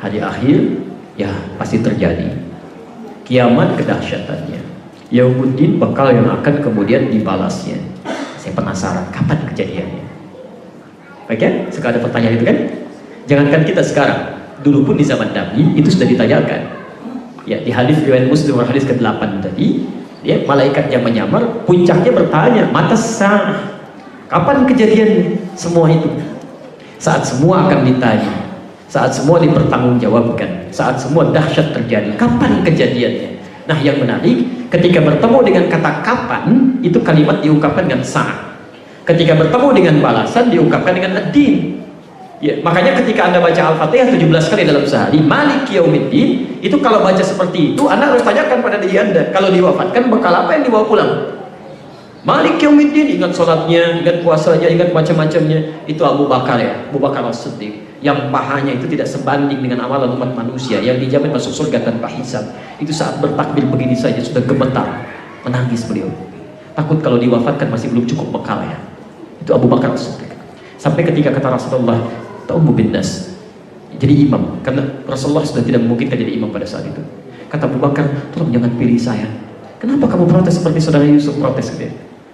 hari akhir, ya pasti terjadi. Kiamat kedahsyatannya, Yaumuddin bekal yang akan kemudian dibalasnya. Saya penasaran kapan kejadiannya. Oke, suka ada pertanyaan itu kan? Jangankan kita sekarang, dulu pun di zaman Nabi itu sudah ditanyakan. Ya, di hadis riwayat Muslim hadis ke-8 tadi, ya, malaikat yang menyamar puncaknya bertanya, mata sah, kapan kejadian semua itu? Saat semua akan ditanya, saat semua dipertanggungjawabkan, saat semua dahsyat terjadi, kapan kejadiannya? Nah, yang menarik, ketika bertemu dengan kata kapan, itu kalimat diungkapkan dengan saat. Ketika bertemu dengan balasan diungkapkan dengan ad-din. Ya, makanya ketika Anda baca Al-Fatihah 17 kali dalam sehari, Maliki Yaumiddin, itu kalau baca seperti itu, Anda harus tanyakan pada diri Anda, kalau diwafatkan bekal apa yang dibawa pulang? Maliki Yaumiddin, ingat sholatnya, ingat puasanya, ingat macam-macamnya. Itu Abu Bakar, ya, Abu Bakar As-Siddiq, yang pahanya itu tidak sebanding dengan amalan umat manusia, yang dijamin masuk surga tanpa hisab. Itu saat bertakbir begini saja sudah gemetar, menangis beliau. Takut kalau diwafatkan masih belum cukup bekal, ya. Itu Abu Bakar As-Siddiq. Sampai ketika kata Rasulullah, ta'ummu bin nas, jadi imam, karena Rasulullah sudah tidak memungkinkan jadi imam pada saat itu. Kata Abu Bakar, tolong jangan pilih saya. Kenapa kamu protes seperti saudara Yusuf protes gitu ya?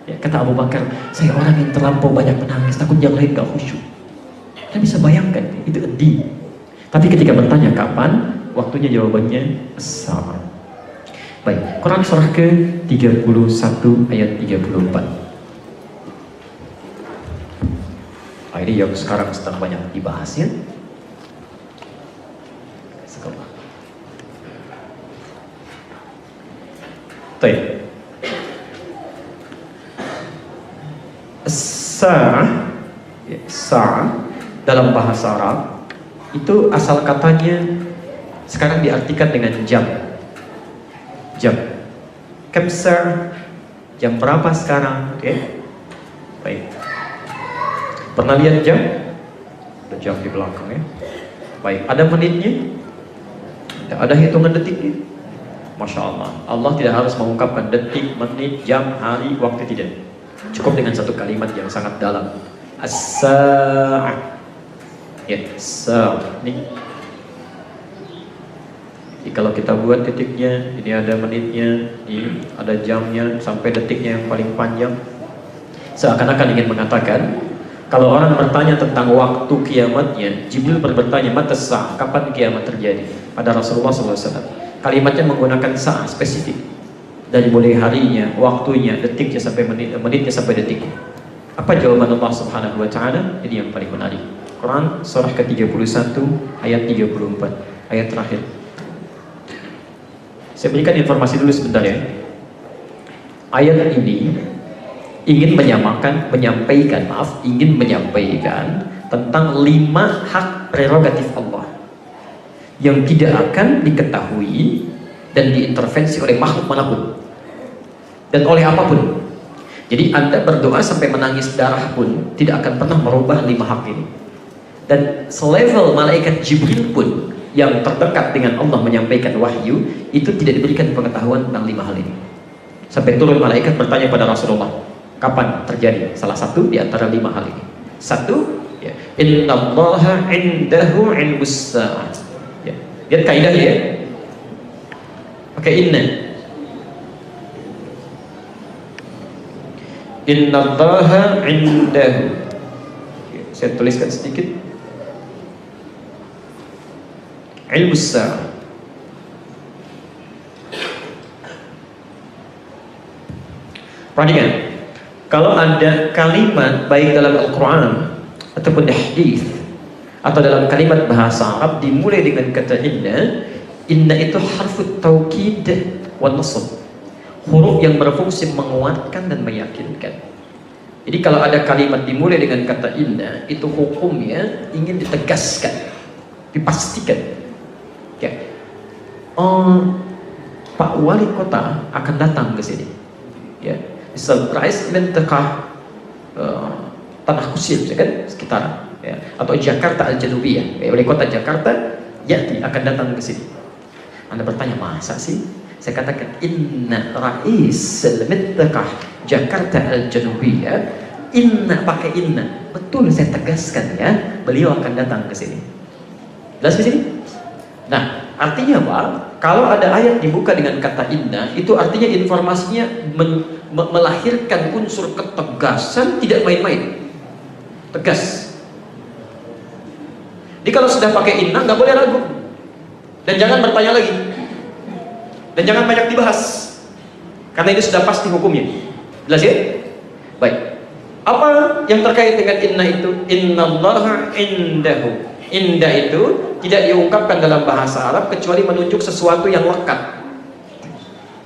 Ya, kata Abu Bakar, saya orang yang terlampau banyak menangis, takut yang lain gak khusyuk. Kita bisa bayangkan, itu edih. Tapi ketika bertanya kapan, waktunya jawabannya sama. Baik, Quran surah ke-31 ayat 34. Ini yang sekarang sedang banyak dibahas, ya. Sekolah. Baik. Sa'ah dalam bahasa Arab itu asal katanya sekarang diartikan dengan jam. Jam. Kam sa'ah, jam berapa sekarang? Oke. Baik. Pernah lihat jam? Ada jam di belakang, ya. Baik, ada menitnya? Ada hitungan detiknya? Masya Allah, Allah tidak harus mengungkapkan detik, menit, jam, hari, waktu, tidak. Cukup dengan satu kalimat yang sangat dalam. As-sa'ah. Ya, sa'ah. Ini. Jadi kalau kita buat titiknya, ini ada menitnya, ini ada jamnya, sampai detiknya yang paling panjang. Seakan-akan ingin mengatakan, kalau orang bertanya tentang waktu kiamatnya, Jibril bertanya, mata sa'ah, kapan kiamat terjadi? Pada Rasulullah SAW. Kalimatnya menggunakan sa'ah spesifik. Dari mulai harinya, waktunya, detiknya sampai menitnya sampai detiknya. Apa jawaban Allah Subhanahu wa Ta'ala? Ini yang paling menarik. Quran surah ke-31 ayat 34, ayat terakhir. Saya berikan informasi dulu sebentar, ya. Ayat ini ingin menyampaikan tentang 5 hak prerogatif Allah yang tidak akan diketahui dan diintervensi oleh makhluk manapun dan oleh apapun. Jadi Anda berdoa sampai menangis darah pun tidak akan pernah merubah 5 hak ini. Dan selevel malaikat Jibril pun yang terdekat dengan Allah menyampaikan wahyu itu tidak diberikan pengetahuan tentang 5 hal ini. Sampai turun malaikat bertanya pada Rasulullah, kapan terjadi salah satu di antara 5 hal ini? Satu, ya, innallaha indahu ilmus sa'ah. Ya, lihat kaidahnya, ya. Pakai inna. Innallaha indahu. Ya, saya tuliskan sedikit. Ilmus sa'ah. Perhatikan. Kalau ada kalimat baik dalam Al-Quran ataupun hadis atau dalam kalimat bahasa Arab dimulai dengan kata inna itu harfut taukid wa nasab, huruf yang berfungsi menguatkan dan meyakinkan. Jadi kalau ada kalimat dimulai dengan kata inna, itu hukumnya ingin ditegaskan, dipastikan, ya. Pak Wali Kota akan datang ke sini, ya. Surprise event Tanah Kusir, ya kan, sekitaran, ya. Atau Jakarta Al-Janubiyah, ya, oleh kota Jakarta akan datang ke sini. Anda bertanya, masa sih? Saya katakan, inna rais al-Mittakah Jakarta Al-Janubiyah, inna pakai inna, betul saya tegaskan, ya, beliau akan datang ke sini. Jelas di sini? Nah, artinya apa? Kalau ada ayat dibuka dengan kata inna, itu artinya informasinya melahirkan unsur ketegasan, tidak main-main. Tegas. Jadi kalau sudah pakai inna, nggak boleh ragu. Dan jangan bertanya lagi. Dan jangan banyak dibahas. Karena ini sudah pasti hukumnya. Jelas ya? Baik. Apa yang terkait dengan inna itu? Innallaha indahu. Indah itu tidak diungkapkan dalam bahasa Arab kecuali menunjuk sesuatu yang lekat.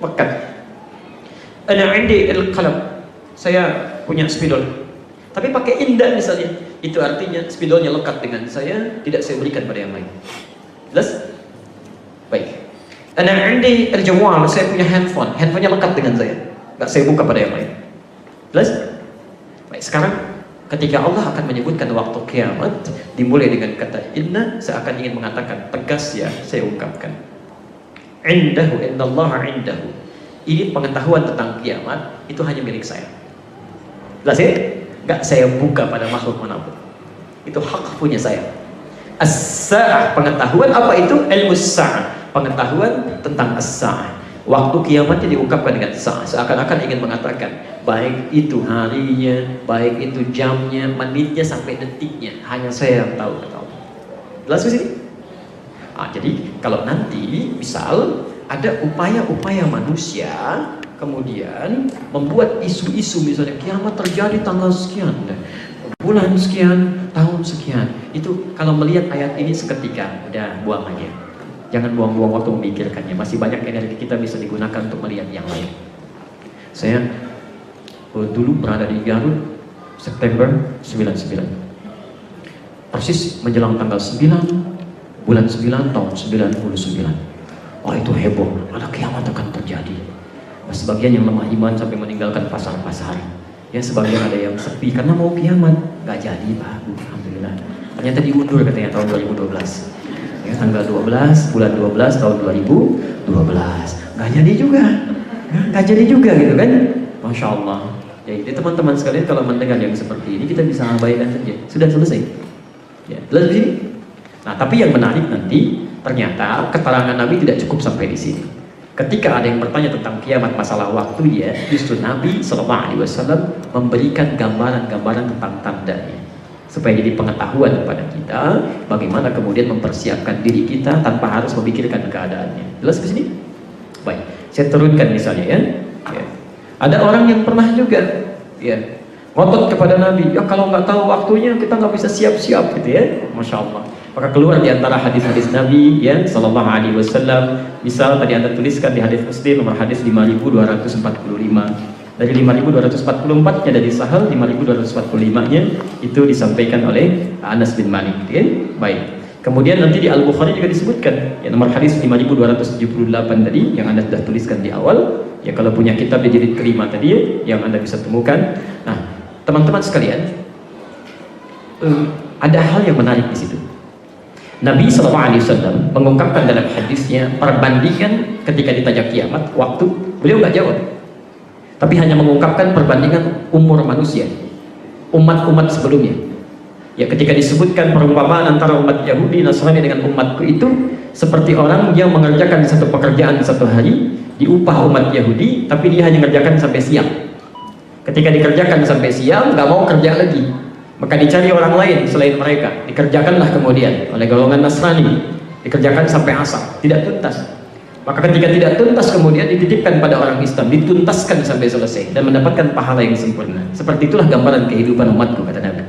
Lekat. Ana indi al-qalam. Saya punya spidol. Tapi pakai indah misalnya, itu artinya spidolnya lekat dengan saya, tidak saya berikan pada yang lain. Jelas? Baik. Ana indi al-jawal. Saya punya handphone. Handphonenya lekat dengan saya. Enggak saya buka pada yang lain. Jelas? Baik, sekarang ketika Allah akan menyebutkan waktu kiamat dimulai dengan kata inna, seakan ingin mengatakan tegas ya, saya ungkapkan indahu, innallaha indahu. Ini pengetahuan tentang kiamat itu hanya milik saya. Jelas ya? Enggak saya buka pada makhluk manapun. Itu hak punya saya. As-sa'ah, pengetahuan apa itu? Ilmus-sa'ah, pengetahuan tentang as-sa'ah. Waktu kiamatnya diungkapkan dengan sa'ah, seakan-akan ingin mengatakan baik itu harinya, baik itu jamnya, menitnya sampai detiknya, hanya saya yang tahu. Jelas di sini? Jadi kalau nanti misal ada upaya-upaya manusia kemudian membuat isu-isu, misalnya kiamat terjadi tanggal sekian, bulan sekian, tahun sekian, itu kalau melihat ayat ini seketika udah buang aja. Jangan buang-buang waktu memikirkannya. Masih banyak energi kita bisa digunakan untuk melihat yang lain. Saya dulu berada di Garut September 99. Persis menjelang tanggal 9 bulan 9 tahun 99. Wah, itu heboh, ada kiamat akan terjadi. Nah, sebagian yang lemah iman sampai meninggalkan pasar-pasar. Ya, sebagian ada yang sepi karena mau kiamat. Gak jadi, Pak. Alhamdulillah. Ternyata diundur katanya tahun 2012. Ya, tanggal 12 bulan 12 tahun 2012. Gak jadi juga. Gak jadi juga gitu kan. Masya Allah. Jadi teman-teman sekalian, kalau mendengar yang seperti ini kita bisa abaikan saja. Sudah selesai. Ya, jelas di sini. Nah, tapi yang menarik nanti ternyata keterangan Nabi tidak cukup sampai di sini. Ketika ada yang bertanya tentang kiamat, masalah waktu, ya, justru Nabi SAW memberikan gambaran-gambaran tentang tandanya, supaya jadi pengetahuan kepada kita bagaimana kemudian mempersiapkan diri kita tanpa harus memikirkan keadaannya. Jelas di sini? Baik, saya turunkan misalnya ya. Ada orang yang pernah juga ya ngotot kepada Nabi, ya kalau nggak tahu waktunya kita nggak bisa siap-siap gitu ya. Masya Allah. Maka keluar di antara hadis-hadis Nabi ya Sallallahu Alaihi Wasallam. Misal tadi Anda tuliskan di hadis Muslim nomor hadis 5245. Dari 5244 nya dari Sahal, 5245 nya itu disampaikan oleh Anas bin Malik ya. Baik. Kemudian nanti di Al-Bukhari juga disebutkan ya, nomor hadis 5278 tadi yang Anda sudah tuliskan di awal. Ya, kalau punya kitab di jilid kelima tadi ya, yang Anda bisa temukan. Nah, teman-teman sekalian, ada hal yang menarik di situ. Nabi SAW mengungkapkan dalam hadisnya perbandingan ketika ditanya kiamat waktu, beliau nggak jawab, tapi hanya mengungkapkan perbandingan umur manusia, umat-umat sebelumnya. Ya, ketika disebutkan perumpamaan antara umat Yahudi Nasrani dengan umatku itu seperti orang yang mengerjakan satu pekerjaan satu hari, diupah umat Yahudi, tapi dia hanya mengerjakan sampai siang. Ketika dikerjakan sampai siang, nggak mau kerja lagi, maka dicari orang lain selain mereka, dikerjakanlah kemudian oleh golongan Nasrani, dikerjakan sampai asar, tidak tuntas. Maka ketika tidak tuntas kemudian dititipkan pada orang Islam, dituntaskan sampai selesai dan mendapatkan pahala yang sempurna. Seperti itulah gambaran kehidupan umatku, kata Nabi.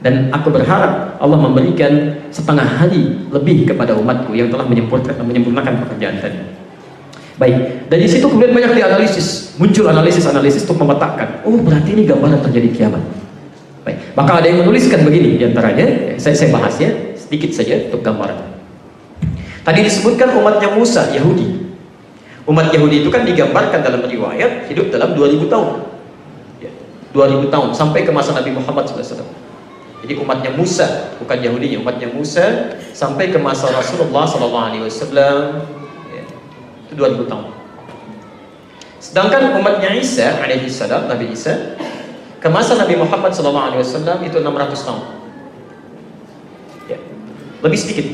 Dan aku berharap Allah memberikan setengah hari lebih kepada umatku yang telah menyempurnakan pekerjaan tadi. Baik, dari situ kemudian banyak dianalisis, muncul analisis-analisis untuk memetakan, oh berarti ini gambaran terjadi kiamat. Baik, maka ada yang menuliskan begini diantaranya, saya bahas ya sedikit saja untuk gambaran. Tadi disebutkan umatnya Musa, Yahudi. Umat Yahudi itu kan digambarkan dalam riwayat hidup dalam 2000 tahun. Ya, 2000 tahun sampai ke masa Nabi Muhammad SAW. Jadi umatnya Musa, bukan Yahudinya, umatnya Musa sampai ke masa Rasulullah SAW, ya, itu 2000 tahun. Sedangkan umatnya Isa alaihissalam, Nabi Isa, ke masa Nabi Muhammad SAW itu 600 tahun. Ya, lebih sedikit.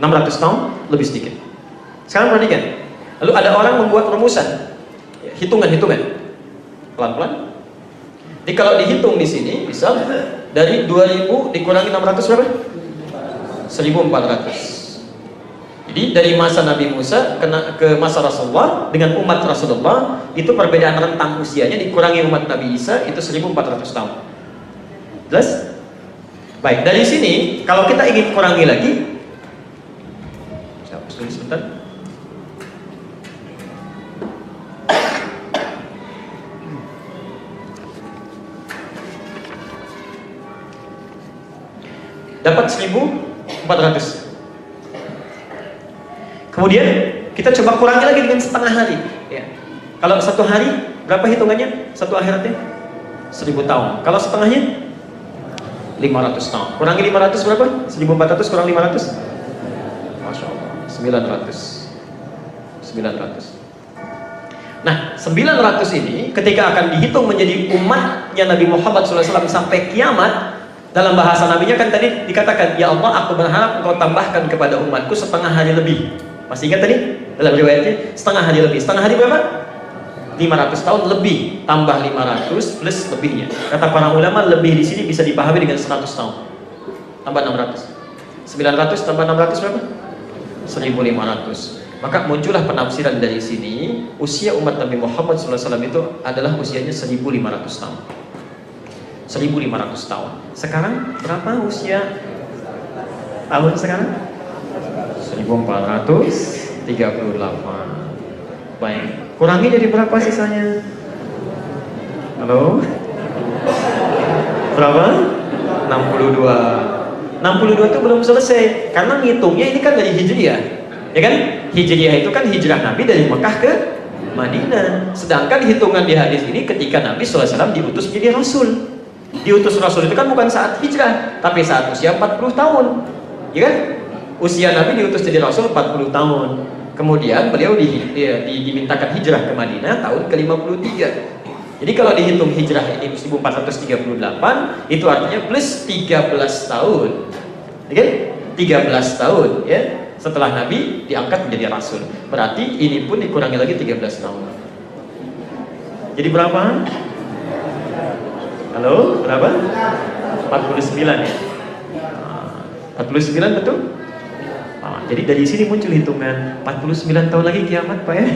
600 tahun lebih sedikit. Sekarang perhatikan. Lalu ada orang membuat rumusan, hitungan-hitungan, pelan-pelan. Jadi kalau dihitung di sini, bisa dari 2000 dikurangi 600 berapa? 1400. Jadi dari masa Nabi Musa ke masa Rasulullah dengan umat Rasulullah, itu perbedaan rentang usianya dikurangi umat Nabi Isa itu 1400 tahun. Jelas? Baik, dari sini kalau kita ingin kurangi lagi, saya hapus dulu sebentar. Dapat 1400. Kemudian kita coba kurangi lagi dengan setengah hari. Ya. Kalau satu hari berapa hitungannya? Satu akhiratnya 1000 tahun. Kalau setengahnya 500 tahun. Kurangi 500 berapa? 1400 kurang 500? Masya Allah, 900. Nah, 900 ini ketika akan dihitung menjadi umatnya Nabi Muhammad SAW sampai kiamat, dalam bahasa nabinya kan tadi dikatakan, ya Allah, aku berharap engkau tambahkan kepada umatku setengah hari lebih. Masih ingat tadi? Dalam riwayatnya setengah hari lebih. Setengah hari berapa? 500 tahun lebih, tambah 500 plus lebihnya. Kata para ulama, lebih di sini bisa dipahami dengan 100 tahun. Tambah 600. 900 tambah 600 berapa? 1500. Maka muncullah penafsiran dari sini, usia umat Nabi Muhammad SAW itu adalah usianya 1500 tahun. 1500 tahun. Sekarang berapa usia tahun sekarang? 1438. Baik, kurangi jadi berapa sisanya? Halo? Berapa? 62. 62 itu belum selesai karena ngitungnya ini kan dari Hijriah. Ya kan? Hijriah itu kan hijrah Nabi dari Mekah ke Madinah. Sedangkan hitungan di hadis ini ketika Nabi SAW diutus menjadi Rasul. Diutus Rasul itu kan bukan saat hijrah, tapi saat usia 40 tahun. Ya kan? Usia Nabi diutus jadi Rasul 40 tahun. Kemudian beliau dimintakan hijrah ke Madinah tahun ke-53. Jadi kalau dihitung hijrah ini 1438, itu artinya plus 13 tahun. Ya kan? 13 tahun ya. Setelah Nabi diangkat menjadi Rasul. Berarti ini pun dikurangi lagi 13 tahun. Jadi berapa? Halo, berapa? 49 ya? 49 betul? Jadi dari sini muncul hitungan 49 tahun lagi kiamat Pak ya?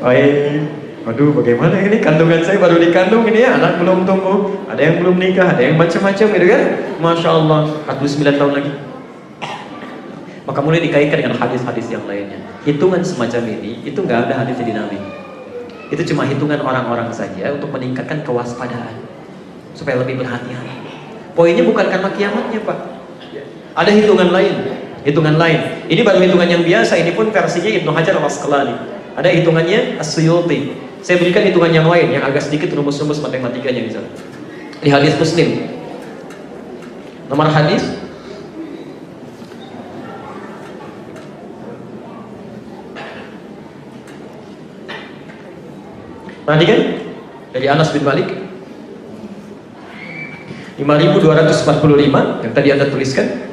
Baik. Waduh, bagaimana ini? Kandungan saya baru dikandung ini ya, anak belum tumbuh, ada yang belum nikah, ada yang macam-macam gitu kan? Masya Allah, 49 tahun lagi. Maka mulai dikaitkan dengan hadis-hadis yang lainnya. Hitungan semacam ini, itu nggak ada hadis di Nabi. Itu cuma hitungan orang-orang saja untuk meningkatkan kewaspadaan supaya lebih berhati-hati. Poinnya bukan karena kiamatnya Pak. Ada hitungan lain, hitungan lain. Ini baru hitungan yang biasa. Ini pun versinya Ibnu Hajar Al-Asqalani. Ada hitungannya As-Suyuti. Saya berikan hitungan yang lain yang agak sedikit rumus-rumus matematikanya misalnya. Di hadis Muslim. Nomor hadis perhatikan dari Anas bin Malik 5245 yang tadi Anda tuliskan.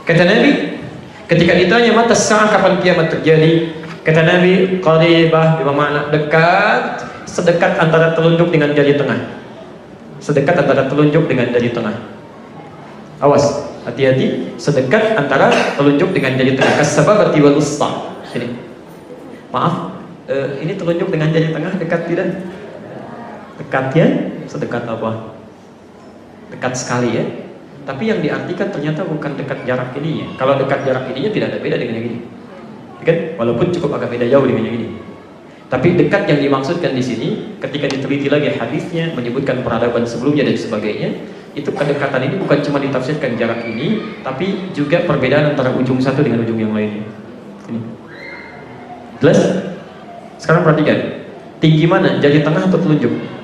Kata Nabi ketika ditanya mata sa'ah kapan kiamat terjadi, kata Nabi qaribah bermakna dekat, sedekat antara telunjuk dengan jari tengah. Sedekat antara telunjuk dengan jari tengah. Awas, hati-hati, sedekat antara telunjuk dengan jari tengah. Kas-sababati wal wusta. Sini. Maaf, ini telunjuk dengan jari tengah dekat tidak? Dekatnya sedekat apa? Dekat sekali ya. Tapi yang diartikan ternyata bukan dekat jarak ininya. Kalau dekat jarak ininya tidak ada beda dengan yang ini. Kan? Walaupun cukup agak beda jauh dengan yang ini. Tapi dekat yang dimaksudkan di sini, ketika diteliti lagi hadisnya, menyebutkan peradaban sebelumnya dan sebagainya, itu kedekatan ini bukan cuma ditafsirkan jarak ini, tapi juga perbedaan antara ujung satu dengan ujung yang lainnya. Ini. Jelas? Sekarang perhatikan, tinggi mana? Jari tengah atau telunjuk?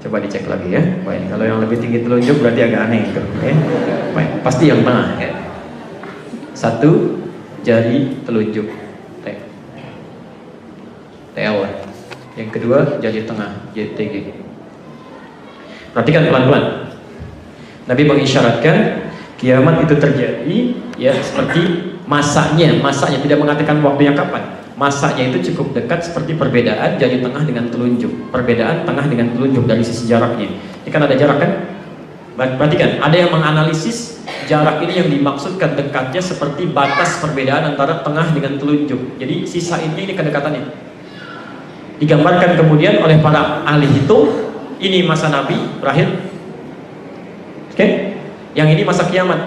Coba dicek lagi ya. Baik, kalau yang lebih tinggi telunjuk berarti agak aneh gitu. Ya. Baik, pasti yang tengah ya. Satu jari telunjuk. TL. Yang kedua jari tengah, JTG. Perhatikan pelan-pelan. Nabi mengisyaratkan kiamat itu terjadi ya seperti masanya tidak mengatakan waktunya kapan. Masanya itu cukup dekat seperti perbedaan jari tengah dengan telunjuk. Perbedaan tengah dengan telunjuk dari sisi jaraknya. Ini kan ada jarak kan? Perhatikan, ada yang menganalisis jarak ini yang dimaksudkan dekatnya seperti batas perbedaan antara tengah dengan telunjuk. Jadi sisa ini kedekatannya. Digambarkan kemudian oleh para ahli hitung, ini masa Nabi berakhir. Oke? Yang ini masa kiamat.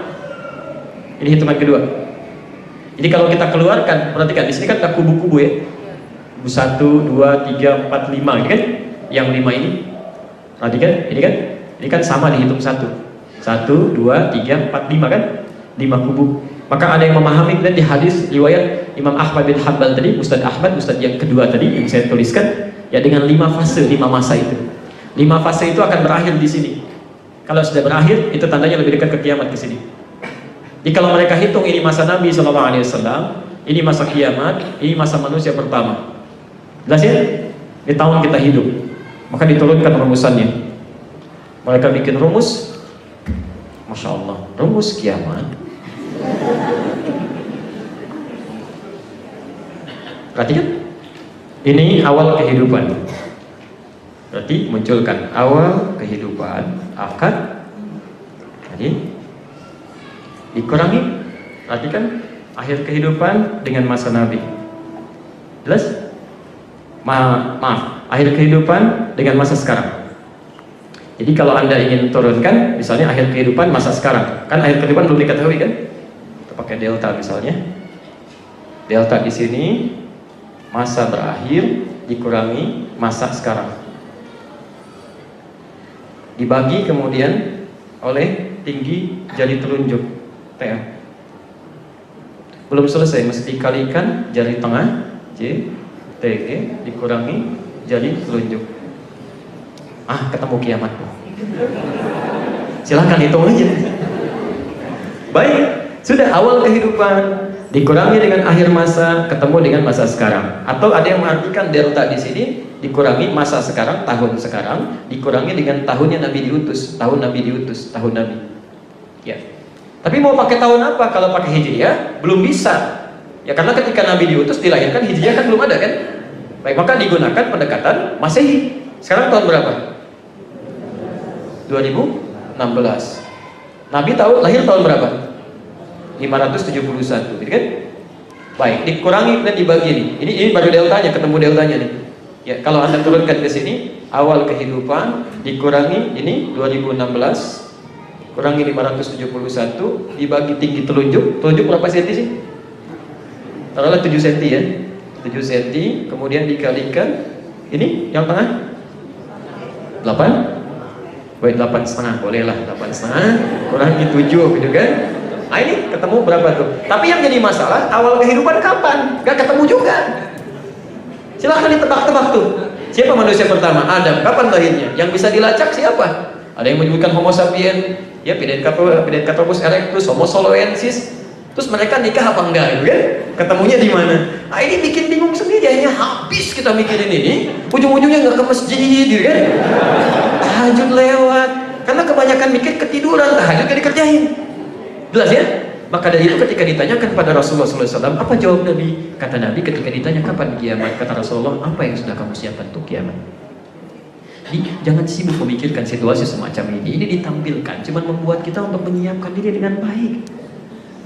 Ini hitungan kedua. Jadi kalau kita keluarkan, perhatikan di sini kan ada kubu-kubu ya. Kubu 1, 2, 3, 4, 5, ini kan? Yang 5 ini. Perhatikan, ini kan? Ini kan sama dihitung 1, 2, 3, 4, 5 kan? 5 kubu. Maka ada yang memahami dan di hadis riwayat Imam Ahmad bin Hanbal tadi, Ustadz Ahmad, Ustadz yang kedua tadi yang saya tuliskan, ya dengan 5 fase, 5 masa itu. 5 fase itu akan berakhir di sini. Kalau sudah berakhir, itu tandanya lebih dekat ke kiamat ke sini. Jadi kalau mereka hitung ini masa Nabi SAW, ini masa kiamat, ini masa manusia pertama. Jelas ya? Di tahun kita hidup. Maka diturunkan rumusannya. Mereka bikin rumus, Masya Allah, rumus kiamat. Perhatikan, ini awal kehidupan. Berarti munculkan awal kehidupan akan jadi dikurangi. Perhatikan akhir kehidupan dengan masa Nabi. Jelas? Maaf, akhir kehidupan dengan masa sekarang. Jadi kalau Anda ingin turunkan, misalnya akhir kehidupan masa sekarang, kan akhir kehidupan belum diketahui kan? Kita pakai delta misalnya. Delta di sini masa berakhir dikurangi masa sekarang. Dibagi kemudian oleh tinggi jari telunjuk TL. Belum selesai, mesti dikalikan jari tengah J, TG dikurangi jari telunjuk. Ketemu kiamat. Silahkan hitung aja. Baik, sudah awal kehidupan dikurangi dengan akhir masa, ketemu dengan masa sekarang. Atau ada yang mengartikan delta di sini dikurangi masa sekarang, tahun sekarang, dikurangi dengan tahunnya Nabi diutus, tahun Nabi diutus, tahun Nabi. Ya. Tapi mau pakai tahun apa? Kalau pakai Hijriah belum bisa. Ya karena ketika Nabi diutus dilahirkan Hijriah kan belum ada kan? Baik, maka digunakan pendekatan Masehi. Sekarang tahun berapa? 2016. Nabi lahir tahun berapa? 571, gitu kan? Baik, dikurangi dan dibagi nih. Ini baru deltanya, ketemu deltanya nih. Ya, kalau Anda turunkan ke sini, awal kehidupan dikurangi ini 2016 kurangi 571 dibagi tinggi telunjuk. Telunjuk berapa senti sih? Taruhlah 7 senti ya. 7 senti, kemudian dikalikan ini yang tengah 8. Baik, 8,5 bolehlah, 8,5 kurangi 7 gitu kan. Ini ketemu berapa tuh? Tapi yang jadi masalah awal kehidupan kapan? Gak ketemu juga. Silahkan ditebak-tebak tuh. Siapa manusia pertama? Adam. Kapan lahirnya? Yang bisa dilacak siapa? Ada yang menyebutkan Homo sapien, ya Pithecanthropus erectus, Homo soloensis. Terus mereka nikah apa enggak gitu kan? Ketemunya di mana? Ini bikin bingung sendiri. Akhirnya habis kita mikirin ini, ujung-ujungnya nggak ke masjid gitu kan? Tahajud lewat. Karena kebanyakan mikir ketiduran, tahajud gak dikerjain. Jelas ya? Maka dari itu ketika ditanyakan pada Rasulullah SAW, apa jawab Nabi? Kata Nabi ketika ditanya kapan kiamat, kata Rasulullah, apa yang sudah kamu siapkan untuk kiamat? Jadi jangan sibuk memikirkan situasi semacam ini. Ini ditampilkan, cuma membuat kita untuk menyiapkan diri dengan baik.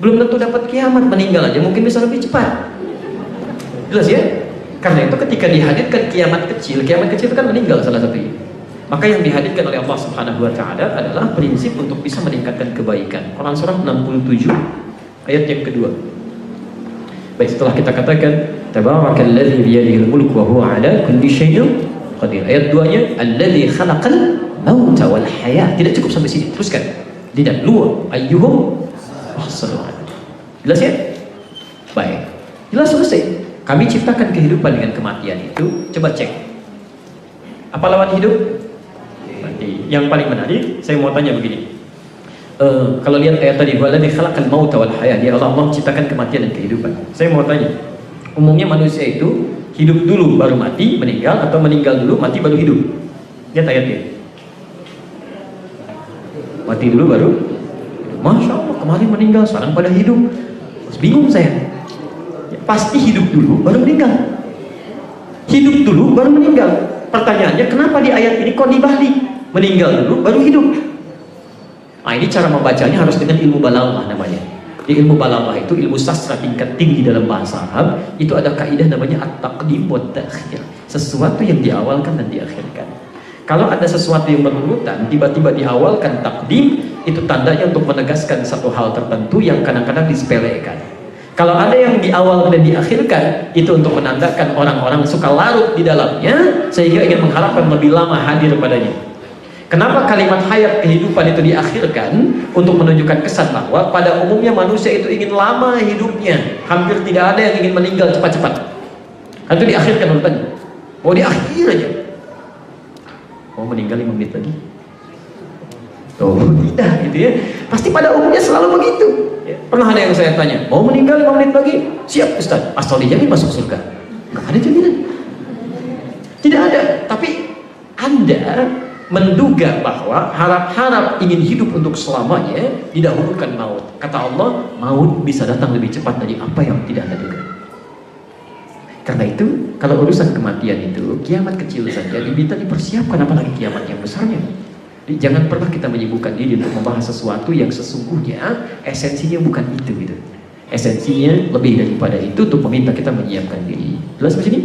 Belum tentu dapat kiamat, meninggal aja mungkin bisa lebih cepat. Jelas ya? Karena itu ketika dihadirkan kiamat kecil itu kan meninggal salah satunya. Maka yang dihadirkan oleh Allah Subhanahu wa taala adalah prinsip untuk bisa meningkatkan kebaikan. Quran surah 67 ayat yang kedua. Baik, setelah kita katakan tabarakalladzi biyadihil mulku wa huwa ala kulli syai'in qadir. Ayat 2-nya alladzi khalaqal mauta wal hayat. Tidak cukup sampai sini, teruskan. Tidak luar ayyuhum ahsanu amala. Jelas ya? Baik. Jelas selesai. Kami ciptakan kehidupan dengan kematian itu. Coba cek. Apa lawan hidup? Mati. Yang paling menarik, saya mau tanya begini. Kalau lihat ayat tadi, waladzi khalaqal mauta wal hayat, ya Allah menciptakan kematian dan kehidupan. Saya mau tanya, umumnya manusia itu hidup dulu baru mati, meninggal, atau meninggal dulu mati baru hidup? Lihat ayatnya. Mati dulu baru, Masya Allah kemarin meninggal, sekarang pada hidup. Bingung saya. Ya, pasti hidup dulu baru meninggal. Hidup dulu baru meninggal. Pertanyaannya, kenapa di ayat ini kok dibalik? Meninggal dulu baru hidup. Nah, ini cara membacanya harus dengan ilmu balaghah namanya. Di ilmu balaghah itu ilmu sastra tingkat tinggi dalam bahasa Arab, itu ada kaidah namanya at-taqdim wa at-ta'khir. Sesuatu yang diawalkan dan diakhirkan. Kalau ada sesuatu yang berurutan, tiba-tiba diawalkan takdim, itu tandanya untuk menegaskan satu hal tertentu yang kadang-kadang disepelekan. Kalau ada yang diawal dan diakhirkan, itu untuk menandakan orang-orang suka larut di dalamnya, sehingga ingin mengharapkan lebih lama hadir padanya. Kenapa kalimat hayat kehidupan itu diakhirkan? Untuk menunjukkan kesan bahwa pada umumnya manusia itu ingin lama hidupnya, hampir tidak ada yang ingin meninggal cepat-cepat. Itu diakhirkan urutannya. Mau diakhir aja. Mau meninggal 5 menit lagi? Oh tidak gitu ya. Pasti pada umumnya selalu begitu. Pernah ada yang saya tanya, mau meninggal 5 menit lagi? Siap Ustaz, asal dijamin masuk surga. Nggak ada jaminan. Tidak ada. Tapi Anda menduga bahwa harap-harap ingin hidup untuk selamanya didahulukan maut. Kata Allah, maut bisa datang lebih cepat dari apa yang tidak Anda duga. Karena itu, kalau urusan kematian itu, kiamat kecil saja diminta dipersiapkan, apalagi kiamat yang besarnya. Jadi, jangan pernah kita menyibukkan diri untuk membahas sesuatu yang sesungguhnya esensinya bukan itu gitu. Esensinya lebih daripada itu untuk meminta kita menyiapkan diri. Jelas di sini?